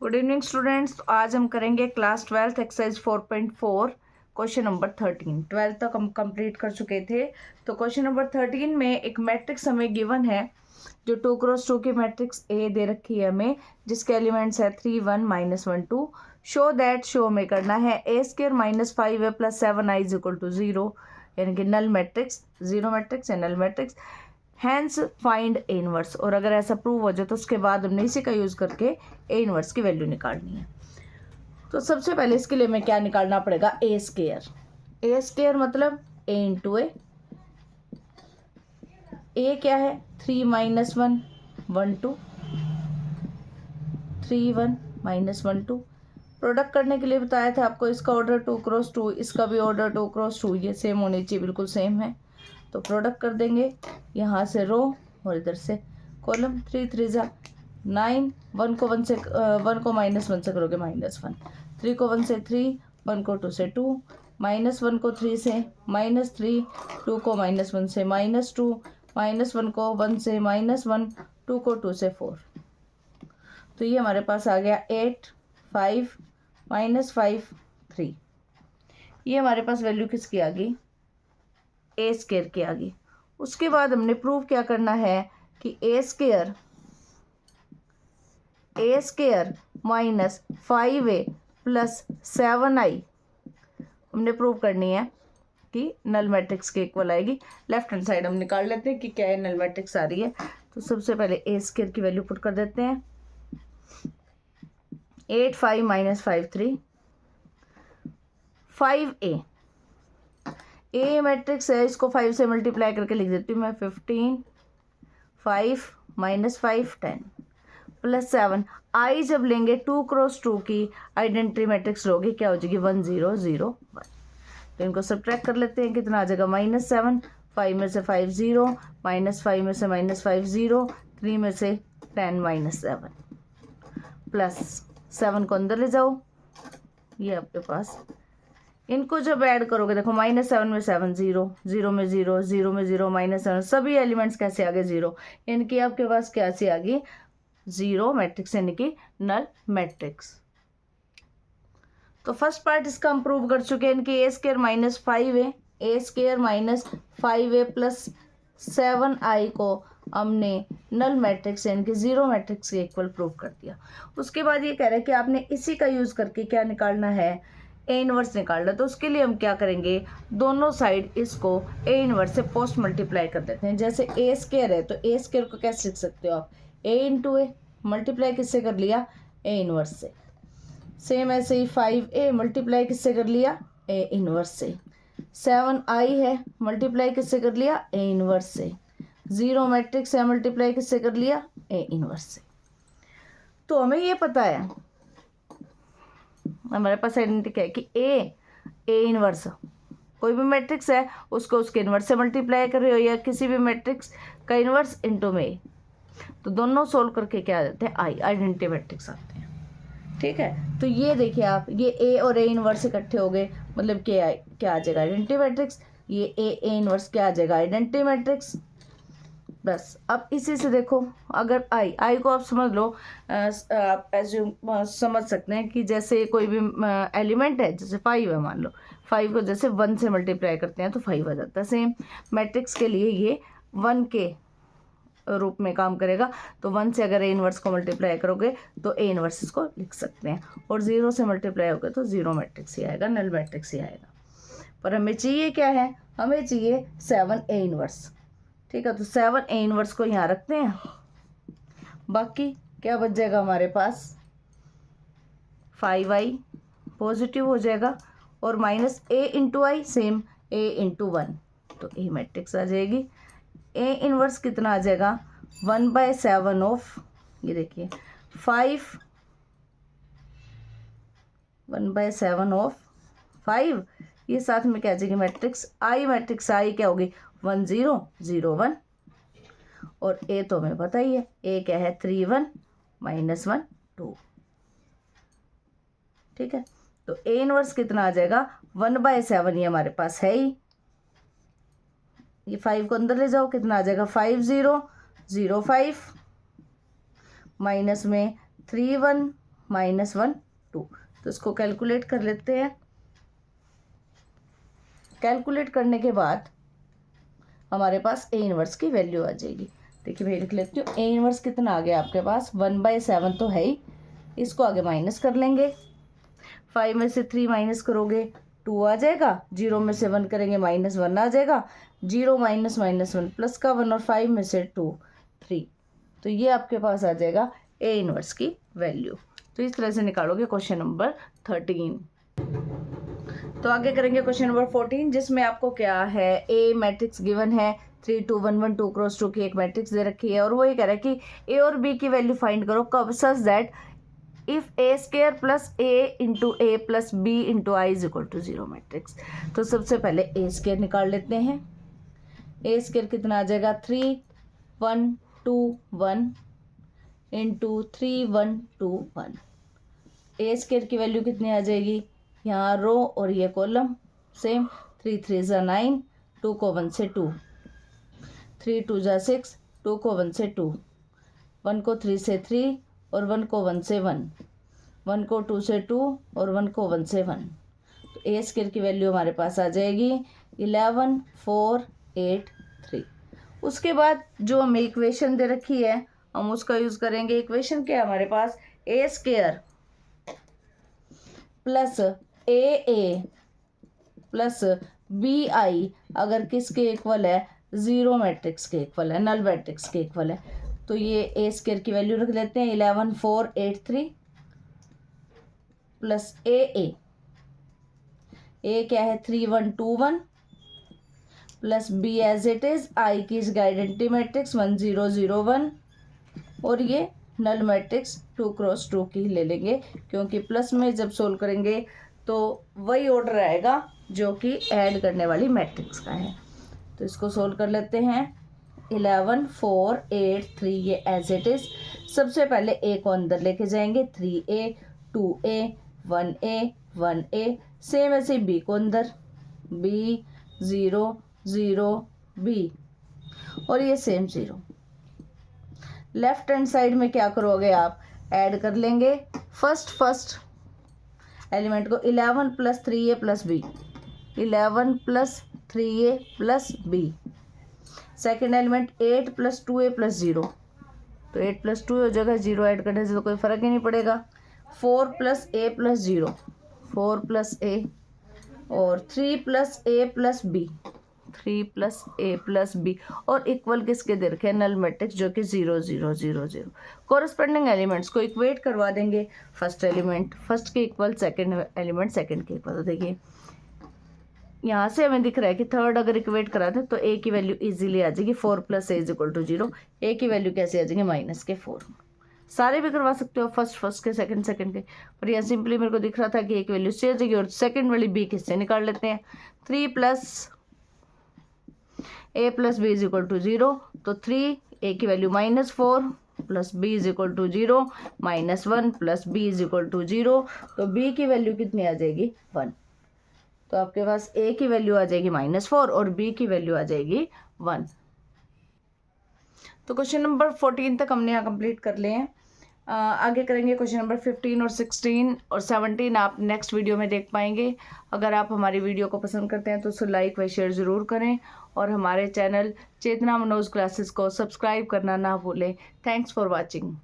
Good evening students. तो आज हम करेंगे class 12th exercise 4.4 question number 13। 12th तक हम कंप्लीट कर चुके थे। तो क्वेश्चन नंबर 13 में एक मैट्रिक्स हमें गिवन है जो 2x2 की मैट्रिक्स ए दे रखी है हमें, जिसके एलिमेंट्स है 3 1 -1 2। शो दैट, शो में करना है a स्क्र -5a + 7i = 0, यानी कि नल मैट्रिक्स, जीरो मैट्रिक्स या null matrix. Hence find A inverse, और अगर ऐसा प्रूव हो जाए तो उसके बाद हमने इसी का यूज़ करके ए इनवर्स की वैल्यू निकालनी है। तो सबसे पहले इसके लिए हमें क्या निकालना पड़ेगा, ए स्क्र। ए स्क्र मतलब ए इंटू ए क्या है 3 - 1 1 2, 3 1 -1 2। प्रोडक्ट करने के लिए बताया था आपको, इसका ऑर्डर 2x2, इसका भी ऑर्डर 2x2, ये सेम होनी चाहिए, बिल्कुल सेम है। तो प्रोडक्ट कर देंगे, यहाँ से रो और इधर से कॉलम। 3 3 जा 9, 1 को 1 से 1 को -1 से करोगे -1, 3 को 1 से 3, 1 को 2 से 2, -1 को 3 से -3, 2 को -1 से -2, -1 को 1 से -1, 2 को 2 से 4। तो ये हमारे पास आ गया 8 5 -5 3। ये हमारे पास वैल्यू किसकी आ गई, ए स्क्र की आ गई। उसके बाद हमने प्रूव क्या करना है कि ए स्क्र -5a + 7i हमने प्रूव करनी है कि नल मैट्रिक्स के इक्वल आएगी। लेफ्ट हैंड साइड हम निकाल लेते हैं कि क्या है नल मैट्रिक्स आ रही है। तो सबसे पहले ए स्क्र की वैल्यू पुट कर देते हैं। 8 5 -5 3, 5a ए मैट्रिक्स है, इसको 5 से मल्टीप्लाई करके लिख देती हूँ मैं। 15 5 -5 10 + 7। आई जब लेंगे 2x2 की आइडेंटिटी मैट्रिक्स लोगे, क्या हो जाएगी 1 0 0 1। तो इनको सब्ट्रैक्ट कर लेते हैं, कितना आ जाएगा -7, 5 में से 5 0, -5 में से -5 0, 3 में से 10 -7 +7 को अंदर ले जाओ, ये आपके पास। इनको जब ऐड करोगे देखो, -7 में 7 0, 0 में 0, 0 में 0, -7, सभी एलिमेंट्स कैसे आ गए 0, यानी कि आपके पास कैसे आ गई जीरो मैट्रिक्स, यानी कि नल मैट्रिक्स। तो फर्स्ट पार्ट इसका हम प्रूव कर चुके हैं, इनकी ए स्क्र -5a, ए स्क्र -5a + 7i को हमने नल मैट्रिक्स यानी कि जीरो मैट्रिक्स के इक्वल प्रूव कर दिया। उसके बाद ये कह रहे हैं कि आपने इसी का यूज़ करके क्या निकालना है, ए इनवर्स निकालना। तो उसके लिए हम क्या करेंगे, दोनों साइड इसको ए इनवर्स से पोस्ट मल्टीप्लाई कर देते हैं। जैसे ए स्क्र है तो ए स्क्र को कैसे लिख सकते हो आप, ए इंटू ए, मल्टीप्लाई किससे कर लिया, ए इनवर्स से। सेम ऐसे ही 5a मल्टीप्लाई किससे कर लिया, ए इनवर्स से। 7i है, मल्टीप्लाई किससे कर लिया, ए इनवर्स से। जीरो मैट्रिक्स है, मल्टीप्लाई किससे कर लिया, ए इनवर्स से। तो हमें ये पता है, हमारे पास आइडेंटिटी क्या है कि ए इनवर्स, कोई भी मैट्रिक्स है उसको उसके इनवर्स से मल्टीप्लाई कर रहे हो, या किसी भी मैट्रिक्स का इनवर्स इंटू में, तो दोनों सोल्व करके क्या आ जाते हैं, आइडेंटिटी मैट्रिक्स आते हैं। ठीक है, तो ये देखिए आप, ये ए और ए इनवर्स इकट्ठे हो गए, मतलब क्या आ जाएगा, आइडेंटिटी मैट्रिक्स। ये ए इनवर्स क्या आ जाएगा, आइडेंटिटी मैट्रिक्स। बस अब इसी से देखो, अगर आई को आप समझ लो, आप एज्यूम समझ सकते हैं कि जैसे कोई भी एलिमेंट है, जैसे 5 है, मान लो 5 को जैसे 1 से मल्टीप्लाई करते हैं तो 5 आ जाता है। सेम मैट्रिक्स के लिए ये 1 के रूप में काम करेगा। तो 1 से अगर ए इनवर्स को मल्टीप्लाई करोगे तो ए इनवर्स इसको लिख सकते हैं, और 0 से मल्टीप्लाई होगा तो जीरो मैट्रिक्स ही आएगा, नल मैट्रिक्स ही आएगा। पर हमें चाहिए क्या है, हमें चाहिए 7a इनवर्स। ठीक है, तो 7a इनवर्स को यहाँ रखते हैं। बाकी क्या बच जाएगा हमारे पास, 5i पॉजिटिव हो जाएगा, और -a into I same a into 1, तो ए मैट्रिक्स आ जाएगी। ए इनवर्स कितना आ जाएगा, 1/7 ऑफ, ये देखिए 5, 1/7 ऑफ 5, ये साथ में क्या आ जाएगी मैट्रिक्स आई क्या होगी 1 0 0 1, और ए तो हमें पता ही है, ए क्या है 3 1 -1 2। ठीक है, तो ए इनवर्स कितना आ जाएगा 1/7, ये हमारे पास है ही। ये 5 को अंदर ले जाओ, कितना आ जाएगा 5 0 0 5, माइनस में 3 1 -1 2। तो इसको कैलकुलेट कर लेते हैं। कैलकुलेट करने के बाद हमारे पास ए इनवर्स की वैल्यू आ जाएगी। देखिए मैं लिख लेती हूँ, ए इनवर्स कितना आ गया आपके पास 1/7 तो है ही, इसको आगे माइनस कर लेंगे। 5 में से 3 माइनस करोगे 2 आ जाएगा, 0 में से 1 करेंगे -1 आ जाएगा, 0 -1 प्लस का 1 और 5 में से 2 3। तो ये आपके पास आ जाएगा ए इनवर्स की वैल्यू। तो इस तरह से निकालोगे क्वेश्चन नंबर 13। तो आगे करेंगे क्वेश्चन नंबर 14, जिसमें आपको क्या है, ए मैट्रिक्स गिवन है 3 2 1 1 2 क्रॉस 2 की एक मैट्रिक्स दे रखी है और वो ये कह रहा है कि ए और बी की वैल्यू फाइंड करो कब, such that if A square plus A into A plus B into I is equal to 0 matrix. तो सबसे पहले ए स्क्वायर निकाल लेते हैं। ए स्क्वायर कितना आ जाएगा 3 1 2 1 इंटू 3 1 2 1। ए स्क्वायर की वैल्यू कितनी आ जाएगी, यहाँ रो और ये कॉलम सेम, 3 3 ज़ा 9, 2 को 1 से 2, 3 2 ज़ा 6, 2 को 1 से 2, 1 को 3 से 3 और 1 को 1 से 1, 1 को 2 से 2 और 1 को 1 से 1। तो ए स्क्वायर की वैल्यू हमारे पास आ जाएगी 11 4 8 3। उसके बाद जो हमें इक्वेशन दे रखी है हम उसका यूज़ करेंगे। इक्वेशन क्या है हमारे पास, a square plus a plus b I अगर किसके इक्वल है, 0 मैट्रिक्स के इक्वल है, नल मैट्रिक्स के इक्वल है। तो ये ए स्क्वायर की वैल्यू रख लेते हैं 11 4 8 3 प्लस ए क्या है 3 1 2 1 plus b as it is, I की इज आइडेंटिटी मैट्रिक्स 1 0 0 1 और ये नल मैट्रिक्स 2 क्रॉस 2 की ले लेंगे, क्योंकि प्लस में जब सोल्व करेंगे तो वही ऑर्डर आएगा जो कि ऐड करने वाली मैट्रिक्स का है। तो इसको सोल्व कर लेते हैं। 11 4 8 3 ये एज इट इज। सबसे पहले ए को अंदर लेके जाएंगे, 3a 2a 1a सेम ऐसे बी को अंदर, b 0 0 b और ये सेम 0। लेफ्ट हैंड साइड में क्या करोगे आप, ऐड कर लेंगे फर्स्ट एलिमेंट को, 11 plus 3a plus b, 11 plus 3a plus b. Second element 8 plus 2a plus 0, तो 8 प्लस 2 हो जाएगा, 0 ऐड करने से तो कोई फ़र्क ही नहीं पड़ेगा। 4 plus a plus 0, 4 plus a और 3 plus a plus b, 3 plus a plus b और इक्वल किसके दे रखे हैं, नल मैट्रिक्स जो कि 0 0 0 0। कॉरस्पॉन्डिंग एलिमेंट्स को इक्वेट करवा देंगे, फर्स्ट एलिमेंट फर्स्ट के इक्वल, सेकंड एलिमेंट सेकंड के इक्वल। तो देखिए यहाँ से हमें दिख रहा है कि थर्ड अगर इक्वेट करा दें तो a की वैल्यू इजीली आ जाएगी 4 plus a is equal to 0। a की वैल्यू कैसे आ जाएंगे -4। सारे भी करवा सकते हो, फर्स्ट के सेकंड के, पर यहाँ सिंपली मेरे को दिख रहा था कि a की वैल्यू से आ जाएगी और सेकंड वाली b किससे निकाल लेते हैं, 3 plus a plus b is equal to 0। तो 3 a की value -4 plus b is equal to 0 -1 plus b is equal to 0। तो b की वैल्यू कितनी आ जाएगी 1। तो आपके पास a की वैल्यू आ जाएगी -4 और b की वैल्यू आ जाएगी 1। तो क्वेश्चन नंबर 14 तक हमने यहाँ कंप्लीट कर लिए हैं। आगे करेंगे क्वेश्चन नंबर 15 और 16 और 17 आप नेक्स्ट वीडियो में देख पाएंगे। अगर आप हमारी वीडियो को पसंद करते हैं तो उसे लाइक व शेयर ज़रूर करें और हमारे चैनल चेतना मनोज क्लासेस को सब्सक्राइब करना ना भूलें। Thanks for watching.